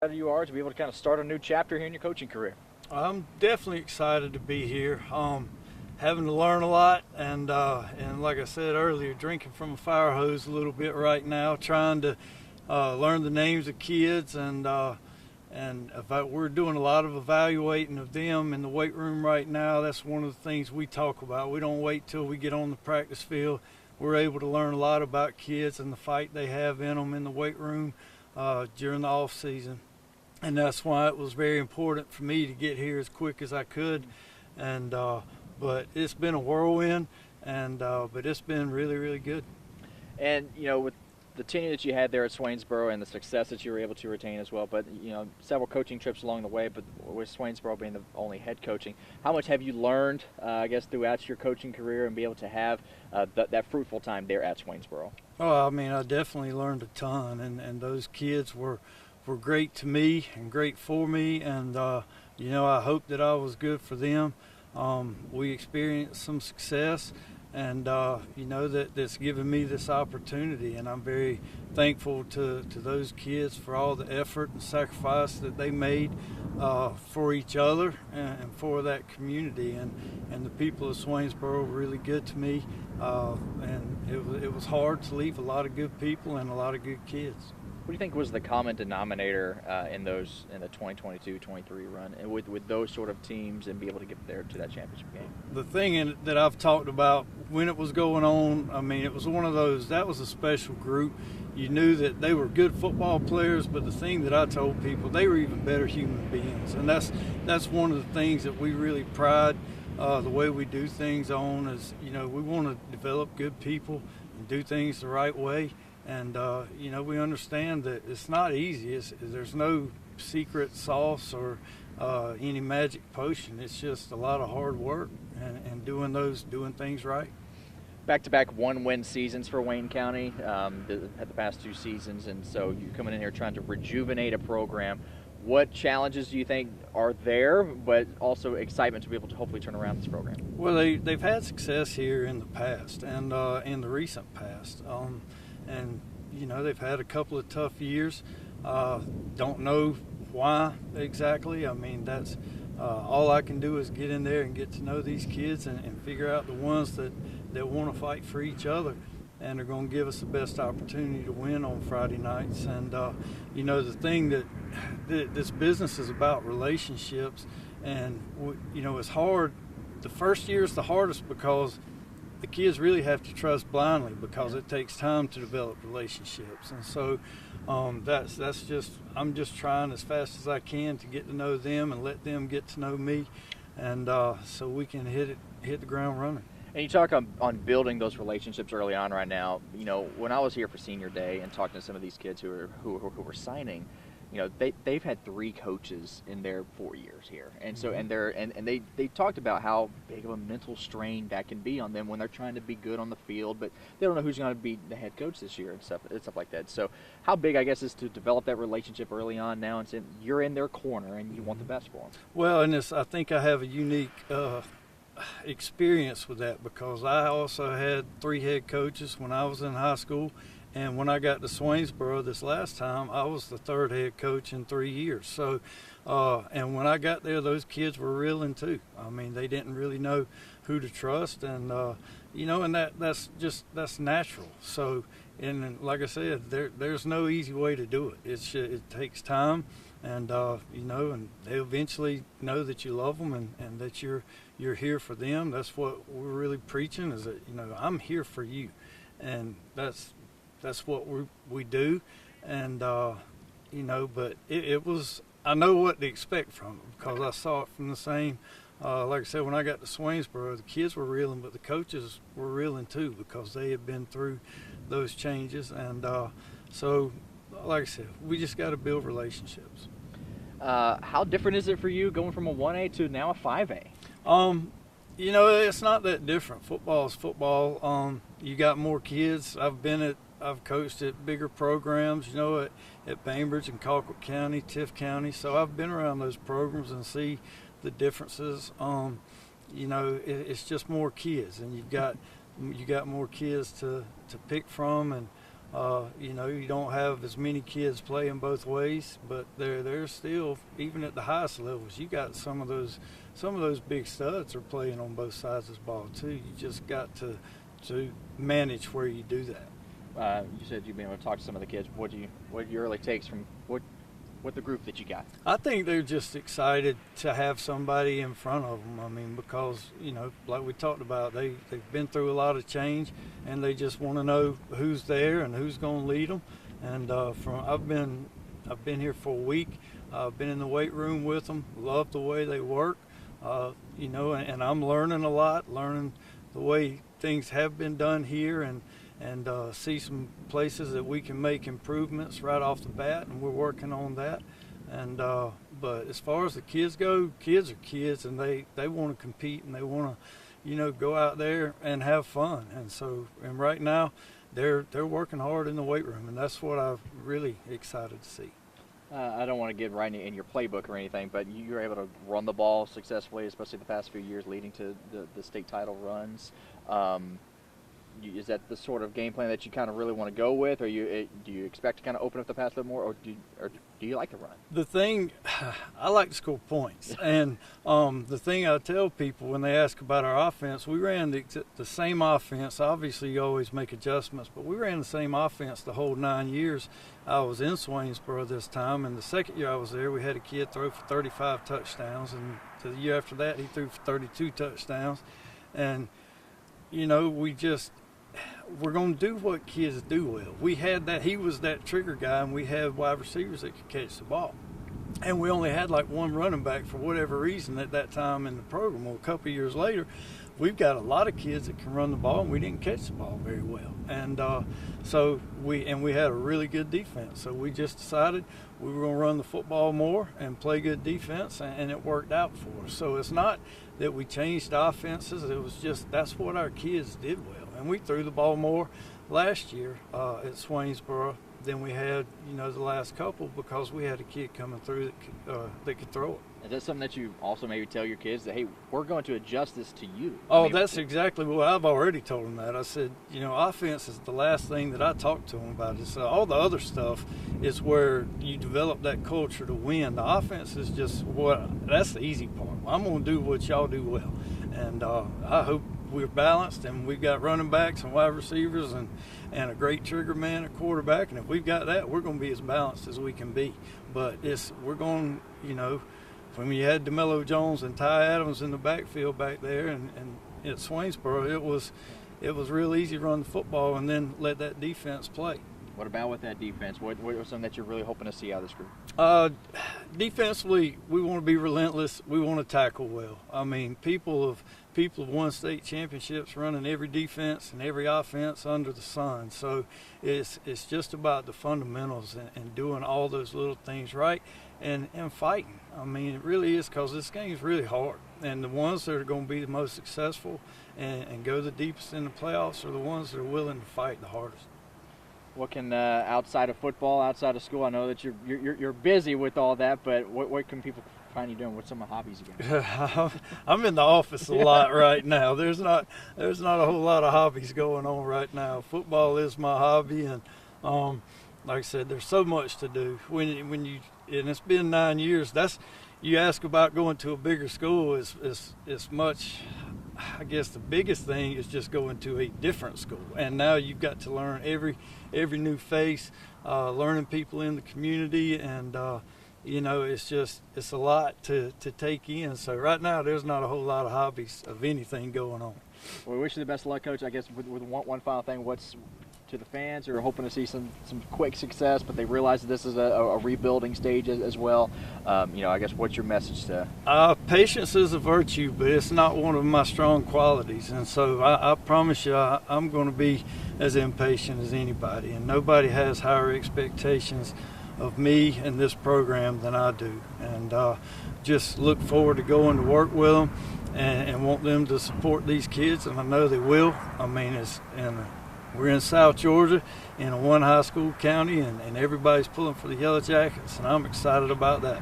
Excited you are to be able to kind of start a new chapter here in your coaching career? I'm definitely excited to be here. Having to learn a lot, and like I said earlier, drinking from a fire hose a little bit right now, trying to learn the names of kids, we're doing a lot of evaluating of them in the weight room right now. That's one of the things we talk about. We don't wait till we get on the practice field. We're able to learn a lot about kids and the fight they have in them in the weight room during the off season. And that's why it was very important for me to get here as quick as I could. And but it's been a whirlwind, but it's been really, really good. And with the tenure that you had there at Swainsboro and the success that you were able to retain as well, but several coaching trips along the way, but with Swainsboro being the only head coaching, how much have you learned, I guess, throughout your coaching career and be able to have that fruitful time there at Swainsboro? Oh, I mean, I definitely learned a ton, and those kids were great to me and great for me, and I hope that I was good for them. We experienced some success, and that's given me this opportunity, and I'm very thankful to those kids for all the effort and sacrifice that they made for each other and for that community, and the people of Swainsboro were really good to me, and it was hard to leave a lot of good people and a lot of good kids. What do you think was the common denominator in the 2022-23 run, and with those sort of teams, and be able to get there to that championship game? The thing that I've talked about when it was going on, I mean, it was one of those. That was a special group. You knew that they were good football players, but the thing that I told people, they were even better human beings, and that's one of the things that we really pride the way we do things on. Is we want to develop good people and do things the right way. And, we understand that it's not easy. There's no secret sauce or any magic potion. It's just a lot of hard work and doing things right. Back-to-back one-win seasons for Wayne County had the past two seasons, and so you're coming in here trying to rejuvenate a program. What challenges do you think are there, but also excitement to be able to hopefully turn around this program? Well, they've had success here in the past and in the recent past. And they've had a couple of tough years. Don't know why exactly. I mean, that's all I can do is get in there and get to know these kids and figure out the ones that want to fight for each other and are going to give us the best opportunity to win on Friday nights. And the thing that this business is about, relationships, and it's hard. The first year is the hardest because the kids really have to trust blindly because it takes time to develop relationships. And so that's just, I'm just trying as fast as I can to get to know them and let them get to know me, and so we can hit the ground running. And you talk on building those relationships early on right now. When I was here for senior day and talking to some of these kids who were signing, they've had three coaches in their 4 years here, and so and they talked about how big of a mental strain that can be on them when they're trying to be good on the field, but they don't know who's going to be the head coach this year and stuff like that. So how big, I guess, is to develop that relationship early on now, and so you're in their corner and you want the best for them. Well, and I think I have a unique experience with that because I also had three head coaches when I was in high school. And when I got to Swainsboro this last time, I was the third head coach in 3 years. So, and when I got there, those kids were reeling too. I mean, they didn't really know who to trust, and and that's natural. So, and like I said, there's no easy way to do it. It takes time, and and they eventually know that you love them and that you're here for them. That's what we're really preaching, is that I'm here for you, and that's what we do, and but it was, I know what to expect from it because I saw it from the same. Like I said, when I got to Swainsboro, the kids were reeling, but the coaches were reeling too because they had been through those changes, and so like I said, we just got to build relationships. How different is it for you going from a 1A to now a 5A? It's not that different. Football is football. You got more kids. I've coached at bigger programs, at Bainbridge and Colquitt County, Tift County. So I've been around those programs and see the differences. It's just more kids, and you got more kids to pick from, and You know, you don't have as many kids playing both ways, but they're still, even at the highest levels, you got some of those big studs are playing on both sides of the ball too. You just got to manage where you do that. You said you've been able to talk to some of the kids. What your early takes from what the group that you got? I think they're just excited to have somebody in front of them. I mean, because, you know, like we talked about, they've been through a lot of change, and they just want to know who's there and who's going to lead them. And I've been here for a week. I've been in the weight room with them. Love the way they work. You know, and I'm learning a lot, learning the way things have been done here, and see some places that we can make improvements right off the bat, and we're working on that. And but as far as the kids go, kids are kids, and they want to compete, and they want to, you know, go out there and have fun. And right now they're working hard in the weight room, and that's what I'm really excited to see. I don't want to get right in your playbook or anything, but you were able to run the ball successfully, especially the past few years leading to the state title runs. Is that the sort of game plan that you kind of really want to go with, or do you expect to kind of open up the pass a little more, or do you like to run? The thing, I like to score points, and the thing I tell people when they ask about our offense, we ran the same offense. Obviously, you always make adjustments, but we ran the same offense the whole 9 years. I was in Swainsboro this time, and the second year I was there, we had a kid throw for 35 touchdowns, and the year after that, he threw for 32 touchdowns, and you know, we're going to do what kids do well. We had that. He was that trigger guy, and we had wide receivers that could catch the ball. And we only had like one running back for whatever reason at that time in the program. Well, a couple of years later, we've got a lot of kids that can run the ball, and we didn't catch the ball very well. And so we had a really good defense. So we just decided we were going to run the football more and play good defense, and it worked out for us. So it's not that we changed offenses. It was just that's what our kids did well. And we threw the ball more last year at Swainsboro than we had, you know, the last couple, because we had a kid coming through that could throw it. Is that something that you also maybe tell your kids that, hey, we're going to adjust this to you? Oh, that's exactly what I've already told them that. I said, you know, offense is the last thing that I talk to them about. It's all the other stuff is where you develop that culture to win. The offense is just that's the easy part. I'm going to do what y'all do well. And I hope we're balanced, and we've got running backs and wide receivers and a great trigger man at quarterback. And if we've got that, we're going to be as balanced as we can be. But we're going, you know, when you had DeMello Jones and Ty Adams in the backfield back there, and at Swainsboro, it was real easy to run the football and then let that defense play. What about with that defense? What was something that you're really hoping to see out of this group? Defensively, we want to be relentless. We want to tackle well. I mean, people have won state championships running every defense and every offense under the sun. So it's just about the fundamentals and doing all those little things right and fighting. I mean, it really is, because this game is really hard. And the ones that are going to be the most successful and go the deepest in the playoffs are the ones that are willing to fight the hardest. What can outside of football, outside of school? I know that you're busy with all that, but what can people find you doing? What's some of the hobbies you got? I'm in the office a lot right now. There's not a whole lot of hobbies going on right now. Football is my hobby, and like I said, there's so much to do. And it's been 9 years. You ask about going to a bigger school. It's much. I guess the biggest thing is just going to a different school, and now you've got to learn every new face, learning people in the community, and you know, it's a lot to take in. So right now there's not a whole lot of hobbies of anything going on. Well, we wish you the best of luck, Coach. I guess with one final thing, what's to the fans who are hoping to see some quick success, but they realize that this is a rebuilding stage as well. You know, I guess what's your message to? Patience is a virtue, but it's not one of my strong qualities. And so I promise you, I'm going to be as impatient as anybody. And nobody has higher expectations of me and this program than I do. And just look forward to going to work with them and want them to support these kids. And I know they will. I mean, we're in South Georgia in a one high school county, and everybody's pulling for the Yellow Jackets, and I'm excited about that.